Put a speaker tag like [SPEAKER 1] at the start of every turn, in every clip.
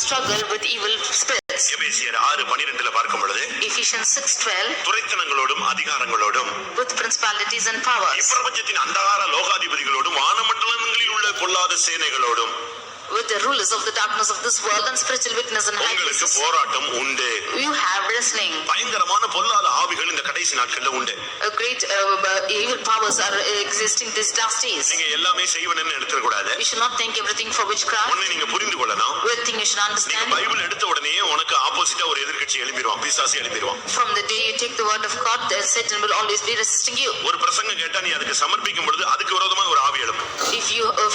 [SPEAKER 1] struggle with evil spirits.
[SPEAKER 2] எபேசியர் 6:12 பார்க்கும் பொழுது
[SPEAKER 1] Ephesians 6:12
[SPEAKER 2] துரைத்தனங்களோடும் அதிகாரங்களோடும்
[SPEAKER 1] with principalities and powers,
[SPEAKER 2] இப்பிரபஞ்சத்தின் அந்தகார லோகாதிபதிகளோடும் வானமண்டலங்களில் உள்ள பொல்லாத சேனைகளோடும்
[SPEAKER 1] with the rulers of the darkness of this world and spiritual wickedness in high
[SPEAKER 2] உங்களுக்கு
[SPEAKER 1] places.
[SPEAKER 2] போராட்டம் உண்டு.
[SPEAKER 1] You have wrestling.
[SPEAKER 2] பயங்கரமான பொல்லாத ஆவிகள் இந்த கடைசி நாட்கள்ல உண்டு.
[SPEAKER 1] A great evil powers are existing these last days.
[SPEAKER 2] நீங்க எல்லாமே செய்வனன்னு எடுத்துக்க கூடாது.
[SPEAKER 1] You should not think everything for witchcraft.
[SPEAKER 2] ஒண்ணு நீங்க புரிந்து கொள்ளணும்.
[SPEAKER 1] One thing you should
[SPEAKER 2] நீங்க
[SPEAKER 1] understand.
[SPEAKER 2] பைபிள் எடுத்த உடனே உனக்கு ஆப்போசிட்டா ஒரு எதிர்க்கட்சி எழும்பிடுவான், பிசாசு எழும்பிடுவான்.
[SPEAKER 1] From the day you take the word of God, the Satan will always be resisting you.
[SPEAKER 2] ஒரு பிரசங்கம் கேட்டா நீ அதுக்கு சமர்ப்பிக்கும் பொழுது அதுக்கு விரோதமா ஒரு ஆவி எழும்பும்.
[SPEAKER 1] If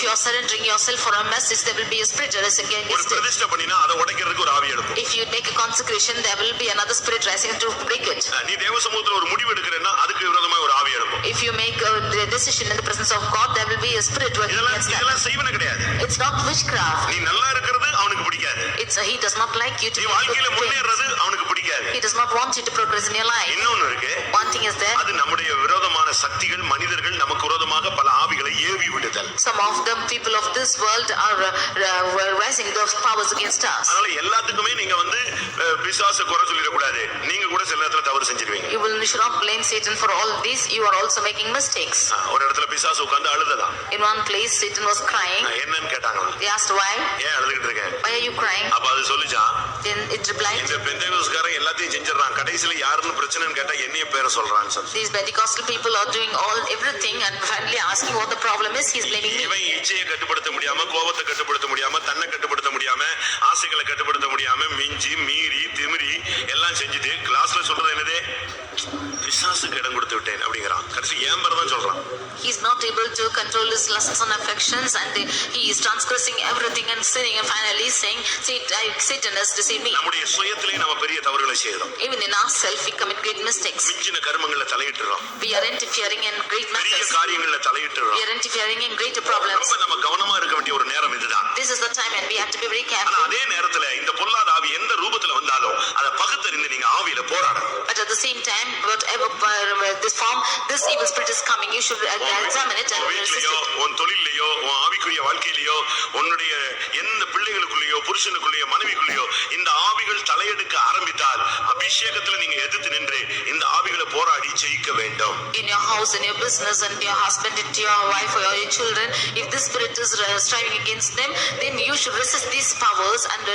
[SPEAKER 1] you are surrendering yourself for a message, there will be a spirit rising
[SPEAKER 2] ஒரு
[SPEAKER 1] against it.
[SPEAKER 2] பிரதிஷ்டை பண்ணினா அதை உடைக்கிறதுக்கு ஒரு ஆவி எழும்பும்.
[SPEAKER 1] If you make a consecration, there will be another spirit rising to break it.
[SPEAKER 2] நீ தேவ சமூகத்துல ஒரு முடிவு எடுக்கிறேன்னா அதுக்கு விரோதமா ஒரு ஆவி எழும்பும்.
[SPEAKER 1] If you make a decision in the presence of God, there will be a spirit working against that.
[SPEAKER 2] இதெல்லாம் செய்வன கிடையாது.
[SPEAKER 1] It's not witchcraft.
[SPEAKER 2] நீ நல்லா இருக்கிறது அவனுக்கு பிடிக்காது.
[SPEAKER 1] He does not like you to
[SPEAKER 2] நீ
[SPEAKER 1] be
[SPEAKER 2] வாழ்க்கையில
[SPEAKER 1] good.
[SPEAKER 2] முன்னேறது அவனுக்கு பிடிக்காது.
[SPEAKER 1] He does not want you to progress in your life.
[SPEAKER 2] இன்னொன்னு இருக்கு.
[SPEAKER 1] One thing is there.
[SPEAKER 2] அது நம்முடைய விரோதமான சக்திகள், மனிதர்கள் நமக்கு விரோதமாக பல ஆவிகளை ஏவி விடுதல்.
[SPEAKER 1] Some of them people of this world are rising those powers against us.
[SPEAKER 2] அதனால எல்லாத்துக்குமே நீங்க பிசாசு குறை சொல்லிட கூடாது. நீங்க கூட சில நேரத்துல தவறு செஞ்சிருவீங்க.
[SPEAKER 1] You should not blame Satan for all this. You are also making mistakes.
[SPEAKER 2] ஒரு இடத்துல பிசாசு உட்கார்ந்து அழுதலாம்.
[SPEAKER 1] In one place Satan was crying.
[SPEAKER 2] என்னன்னு கேட்டாங்க.
[SPEAKER 1] They asked why?
[SPEAKER 2] ஏன் அழுதுகிட்டு இருக்க?
[SPEAKER 1] Why are you crying?
[SPEAKER 2] அப்ப அது சொல்லுச்சான்.
[SPEAKER 1] Then it replied.
[SPEAKER 2] இந்த பெந்தேகோஸ்காரன் எல்லாத்தையும் செஞ்சிடறான். கடைசில யாருன்னு பிரச்சனைன்னு கேட்டா என்னைய பேரை சொல்றான்னு சொல்லி.
[SPEAKER 1] These Pentecostal people are doing everything and finally asking what the problem is. He is blaming me.
[SPEAKER 2] இவன் இச்சையை கட்டுப்படுத்த முடியாம, கோபத்தை கட்டுப்படுத்த முடியாம, தன்னை கட்டுப்படுத்த முடியாம, ஆசைகளை கட்டுப்படுத்த முடியாம, மிஞ்சி மீறி திமிரி எல்லாம் செஞ்சுட்டு கிளாஸ்ல சொல்றது என்னது? பிசாசுக்கு இடம் கொடுத்து விட்டேன் அப்படிங்கிறான். கடைசி ஏம்பர் தான் சொல்றான்.
[SPEAKER 1] He is not able to control his lusts and affections and he is transgressing everything and sinning and finally saying Satan has deceived me.
[SPEAKER 2] நம்முடைய சுயத்திலே நாம பெரிய தவறுகளை செய்றோம்.
[SPEAKER 1] Even in ourselves we commit great mistakes.
[SPEAKER 2] மிஞ்சின கர்மங்களை தலையிட்டுறோம்.
[SPEAKER 1] We are interfering in great
[SPEAKER 2] பெரிய
[SPEAKER 1] matters.
[SPEAKER 2] காரியங்களை தலையிட்டுறோம்.
[SPEAKER 1] We are interfering in greater problems.
[SPEAKER 2] ரொம்ப நம்ம கவனமா இருக்க வேண்டிய ஒரு நேரம் இதுதான்.
[SPEAKER 1] This is the time and we have to be very
[SPEAKER 2] ஆனா
[SPEAKER 1] careful.
[SPEAKER 2] அதே நேரத்துல இந்த பொல்லாத ஆவி எந்த ரூபத்துல வந்தாலும் அதை பகுத்தறிந்து நீங்க ஆவியில போராடணும்.
[SPEAKER 1] But at the same time, whatever this form, this evil spirit is coming, you should examine it and resist
[SPEAKER 2] வீட்லயோ
[SPEAKER 1] it.
[SPEAKER 2] உன் தொழிலையோ உன் ஆவிக்குரிய வாழ்க்கையிலயோ உன்னுடைய எந்த பிள்ளைகளுக்குள்ளேயோ புருஷனுக்குள்ளேயோ மனைவிக்குள்ளேயோ இந்த ஆவிகள் தலையெடுக்க ஆரம்பித்தால் அபிஷேகத்துல நீங்க எதிர்த்து நின்று இந்த ஆவிகளை போராடி ஜெயிக்க வேண்டும்.
[SPEAKER 1] In your house, in your business, and your husband, and your wife or your children, if this spirit is striving against them, then you should resist these powers and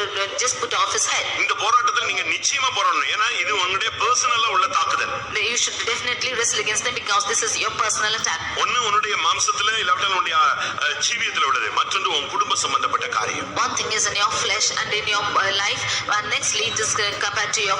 [SPEAKER 1] just put off his head.
[SPEAKER 2] இந்த போராட்டத்தில் நீங்க நிச்சயமா போராடணும். ஏன்னா இது உங்களுடைய பர்சனலா உள்ள தாக்குதல்.
[SPEAKER 1] You should definitely wrestle against them because this is your personal attack.
[SPEAKER 2] ஒன்னு உன்னுடைய மாம்சத்துல இல்லாவிட்டால் உன்னுடைய ஜீவியத்துல உள்ளது, மற்றொன்று உன் குடும்ப சம்பந்தப்பட்ட காரியம்.
[SPEAKER 1] One thing is in your flesh and in your life, and nextly it is compared to your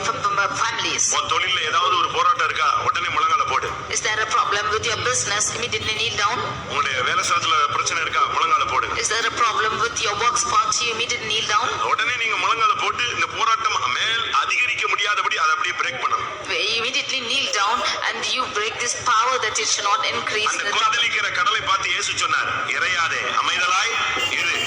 [SPEAKER 1] families.
[SPEAKER 2] உன் தொழில்ல ஏதாவது ஒரு போராட்டம் இருக்கா? உடனே முழங்கால போடு.
[SPEAKER 1] Is there a problem with your business? Immediately kneel down.
[SPEAKER 2] உங்களுடைய வேலை ஸ்தலத்துல பிரச்சனை இருக்கா? முழங்கால போடு.
[SPEAKER 1] Is there a problem with your work spot? You immediately kneel down.
[SPEAKER 2] உடனே நீங்க முழங்கால போட்டு இந்த போராட்டம் மேல் அதிகரிக்க முடியாதபடி அதை அப்படியே பிரேக் பண்ணணும்.
[SPEAKER 1] You immediately kneel down and you break this power that it should not increase.
[SPEAKER 2] அந்த கொந்தளிக்கிற கடலை பார்த்து இயேசு சொன்னார், இறையாதே, அமைதலாய் இரு.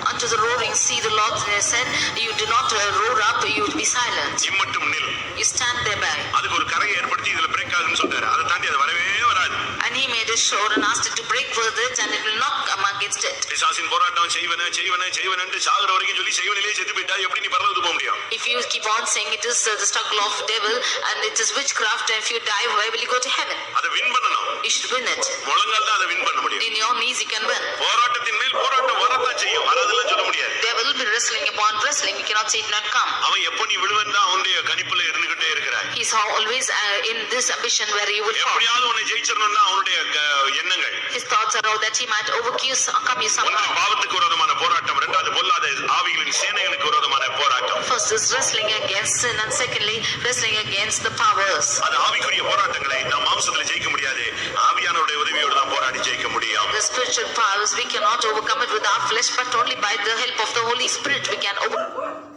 [SPEAKER 1] Unto the roaring sea the Lord said, you do not roar up, you be silent.
[SPEAKER 2] இம்மட்டும் நில்.
[SPEAKER 1] You stand thereby.
[SPEAKER 2] அதுக்கு ஒரு கரையை ஏற்படுத்தி இதுல பிரேக் ஆகுன்னு சொல்றாரு. அதை தாண்டி அது வரவே வராது.
[SPEAKER 1] And he made a shore and asked it to break with it and it will not come against it.
[SPEAKER 2] பிசாசின் போராட்டம் செய்வனே சாகுற வரைக்கும் சொல்லி செய்வனிலே செத்து போயிட்டா எப்படி நீ பரலோகத்துக்கு போக முடியும்?
[SPEAKER 1] If you keep on saying it is the struggle of devil and it is witchcraft, if you die, where will you go to heaven?
[SPEAKER 2] அதை வின் பண்ணணும்.
[SPEAKER 1] You should win it.
[SPEAKER 2] முழங்கால் தான் அதை வின் பண்ண முடியும்.
[SPEAKER 1] In your knees you can win.
[SPEAKER 2] போராட்டத்தின் மேல் போராட்டம் வரத்தான் செய்யும், வராதுன்னு சொல்ல முடியாது.
[SPEAKER 1] Devil will be wrestling upon wrestling, you cannot say it not come.
[SPEAKER 2] அவன் எப்போ நீ விழுவன் தான் அவனுடைய கணிப்புல இருந்துகிட்டே இருக்கிறார்.
[SPEAKER 1] He's always in this ambition where he would fall.
[SPEAKER 2] எப்படியாவது உன்னை ஜெயிச்சிரணும்னா அவனுடைய எண்ணங்கள்.
[SPEAKER 1] His thoughts are all that he might overcome you somehow.
[SPEAKER 2] பாவத்துக்கு விரோதமான போராட்டம், இரண்டாவது பொல்லாத ஆவிகளின் சேனைகளுக்கு விரோதமான போராட்டம்.
[SPEAKER 1] First is wrestling against sin and secondly wrestling against the powers.
[SPEAKER 2] அது ஆவிக்குரிய போராட்டங்களை நாம் மாம்சத்துல ஜெயிக்க முடியாது, ஆவியானவருடைய உதவியோடு தான் போராடி ஜெயிக்க முடியும்.
[SPEAKER 1] The spiritual powers we cannot overcome it with our flesh, but only by the help of the Holy Spirit we can overcome.